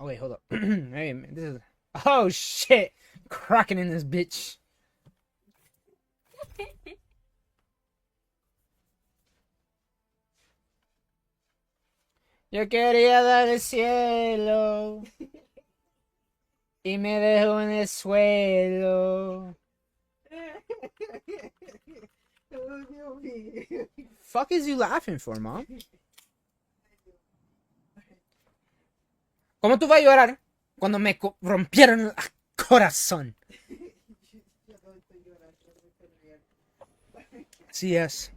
Oh wait, hold up. Hey, this is. Oh shit! Cracking in this bitch. Yo quería dar el cielo y me dejó en el suelo. Oh, Dios mío. Fuck is you laughing for, mom? ¿Cómo tú vas a llorar cuando me rompieron el corazón? Yo no estoy llorando, no estoy riendo. Así es.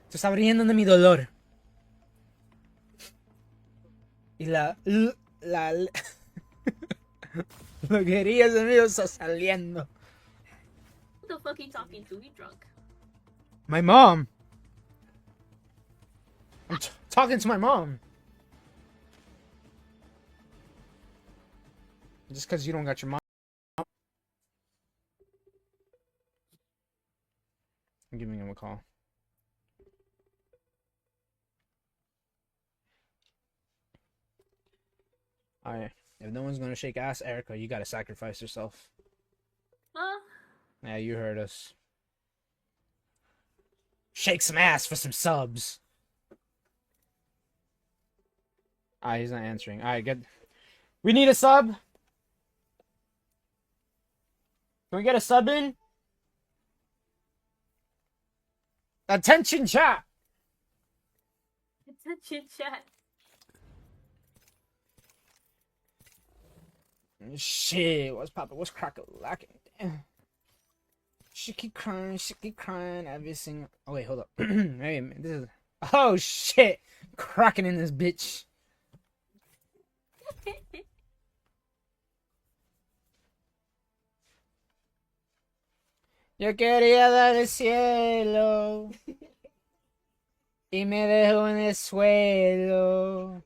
Te está riendo de mi dolor. Y la lo quería de mí está saliendo. Who the fuck he talking to? He drunk. My mom. I'm talking to my mom. Just because you don't got your mom. I'm giving him a call. Alright. If no one's gonna shake ass, Erica, you gotta sacrifice yourself. Huh? Yeah, you heard us. Shake some ass for some subs. Alright, he's not answering. Alright, get. We need a sub. Can we get a sub in? Attention, chat. Attention, chat. Shit, what's poppin'? What's crackin' lacking? Damn. She keep crying every single. Oh wait, hold up. Hey, this is. Oh shit, cracking in this bitch. Yo quería dar el cielo y me dejó en el suelo.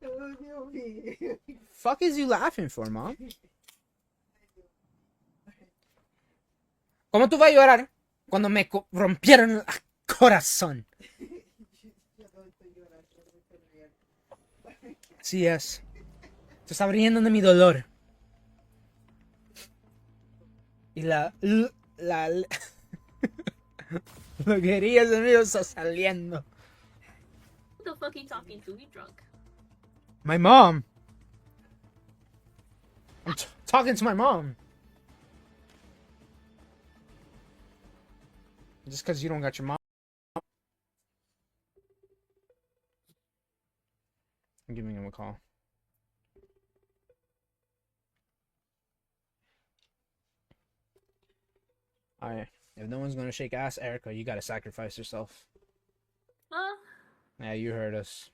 Oh, Dios mío. Fuck is you laughing for, mom? ¿Cómo tú vas a llorar cuando me rompieron el corazón? Yo no estoy llorando, no estoy riendo. Así es. Te está riendo de mi dolor. Y lo quería de mí está saliendo. Who the fuck he talking to? He drunk. My mom. I'm talking to my mom. Just because you don't got your mom. I'm giving him a call. Alright. If no one's gonna shake ass, Erica, you gotta sacrifice yourself. Huh? Yeah, you heard us.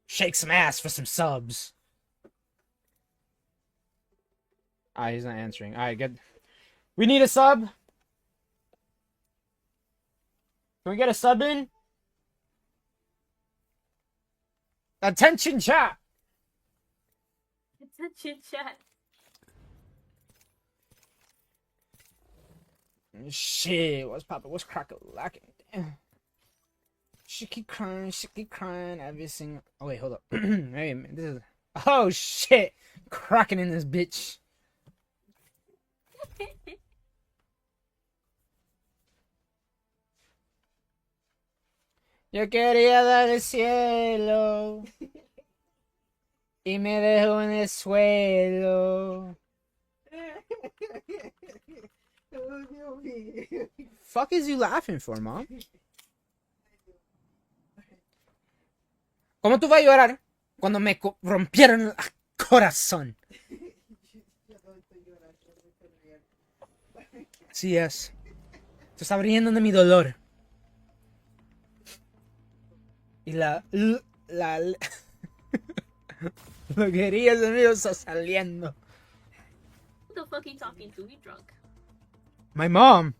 Shake some ass for some subs. Alright, he's not answering. Alright, get. We need a sub. Can we get a sub in? Attention, chat. Attention, chat. Shit, what's poppin'? What's crackin' lacking? Damn. She keep crying every single. Oh wait, hold up. Hey, this is. Oh shit, cracking in this bitch. Yo quería dar el cielo y me dejó en el suelo. Oh, Dios mío. Fuck is you laughing for, mom? ¿Cómo tú vas a llorar cuando me rompieron el corazón? Yo no estoy llorando, no estoy riendo. Así es. Te está riendo de mi dolor. Y lo quería de mí está saliendo. Who the fuck he talking to? He drunk. My mom.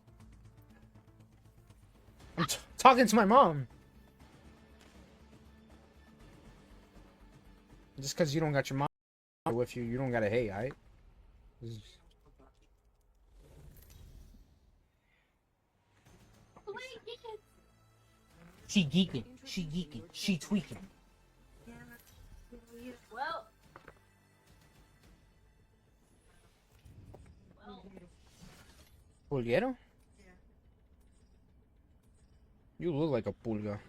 I'm talking to my mom. Just because you don't got your mom with you, you don't gotta hate, alright? Wait, She geeking. She geeking. She tweaking. Well. Well. Pulguero? Yeah. You look like a pulga.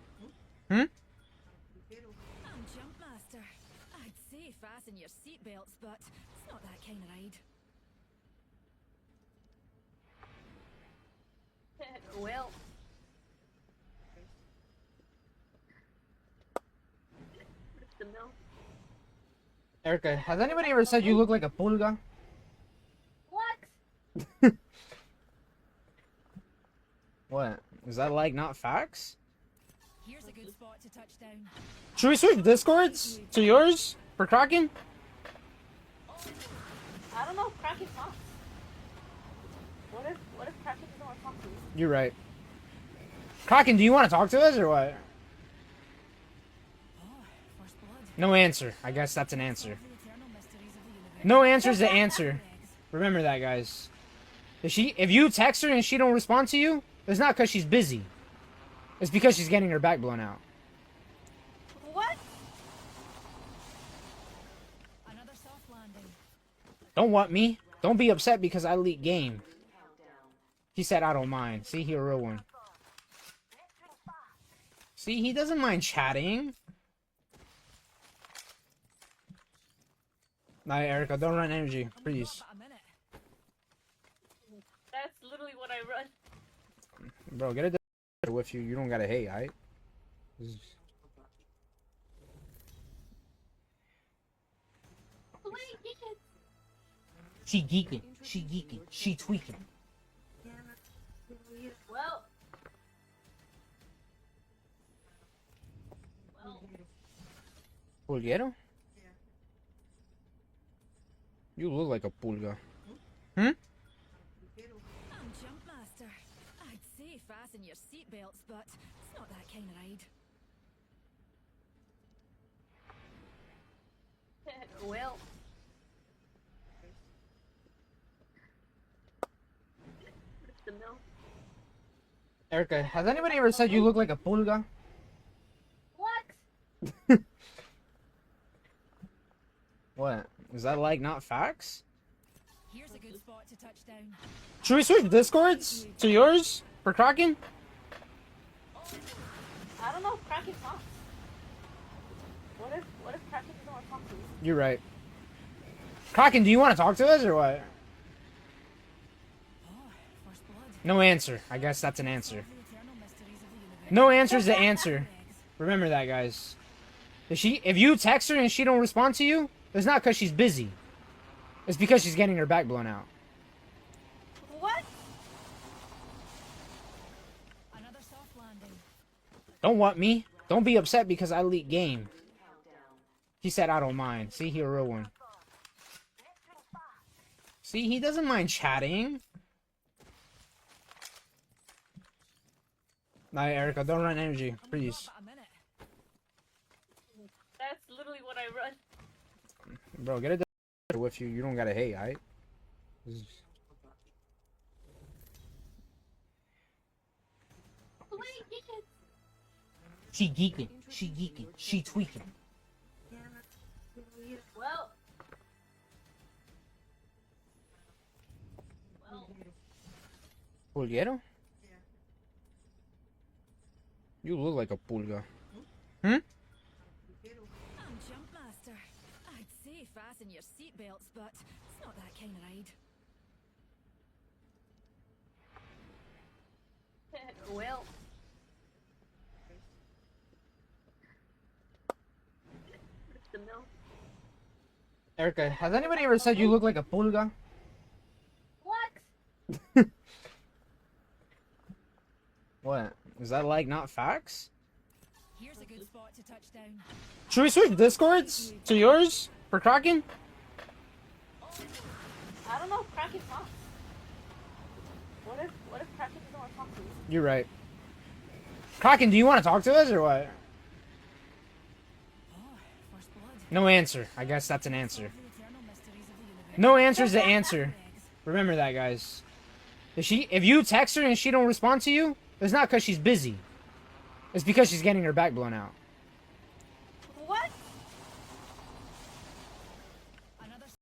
I'm Jumpmaster. I'd say fasten your seatbelts, but it's not that kind of ride. Well. The mill. Erica, has anybody ever said you look like a pulga? What? What? Is that like not facts? Here's a good spot to touch down. Should we switch Discords to yours for Kraken? I don't know if Kraken talks. What if Kraken doesn't want to talk to me? You're right. Kraken, do you want to talk to us or what? Oh, first blood. No answer. I guess that's an answer. The eternal mysteries of the universe. No answer is the answer. Remember that, guys. If you text her and she don't respond to you, it's not because she's busy. It's because she's getting her back blown out. What? Another soft landing. Don't want me. Don't be upset because I leak game. He said I don't mind. See, he a real one. See, he doesn't mind chatting. Nah, Erica, don't run energy, please. About a minute. That's literally what I run. Bro, get it with you. You don't gotta hate, alright? Wait, yes. She geeking. She geeking. She tweaking. Well. Well. Pulguero? Yeah. You look like a pulga. I'm Jumpmaster. I'd say fasten your seatbelts, but it's not that kind of ride. Well. The mill. Erica, has anybody ever said you look like a pulga? What? What? Is that like not facts? Here's a good spot to touch down. Should we switch Discords to yours for Kraken? I don't know if Kraken talks. What if Kraken doesn't want to talk to me? You're right. Kraken, do you want to talk to us or what? Oh, first blood. No answer. I guess that's an answer. The eternal mysteries of the universe. No answer is the answer. Remember that, guys. If you text her and she don't respond to you, it's not because she's busy. It's because she's getting her back blown out. What? Another soft landing. Don't want me. Don't be upset because I leak game. He said I don't mind. See, he a real one. See, he doesn't mind chatting. Nah, Erica, don't run energy, please. About a minute. That's literally what I run. Bro, get it with you. You don't gotta hate, alright? Wait, yes. She geeking. She geeking. She tweaking. Well. Well. Pulguero? Yeah. You look like a pulga. I'm Jumpmaster. I'd say fasten your seatbelts, but it's not that kind of ride. Well. The mill. Erica, has anybody ever said you look like a pulga? What? What? Is that like not facts? Here's a good spot to touch down. Should we switch Discords to yours for Kraken? I don't know if Kraken talks. What if Kraken doesn't want to talk to me? You're right. Kraken, do you want to talk to us or what? Oh, first blood. No answer. I guess that's an answer. The eternal mysteries of the universe. No answer is the answer. Remember that, guys. If you text her and she don't respond to you, it's not because she's busy. It's because she's getting her back blown out. What?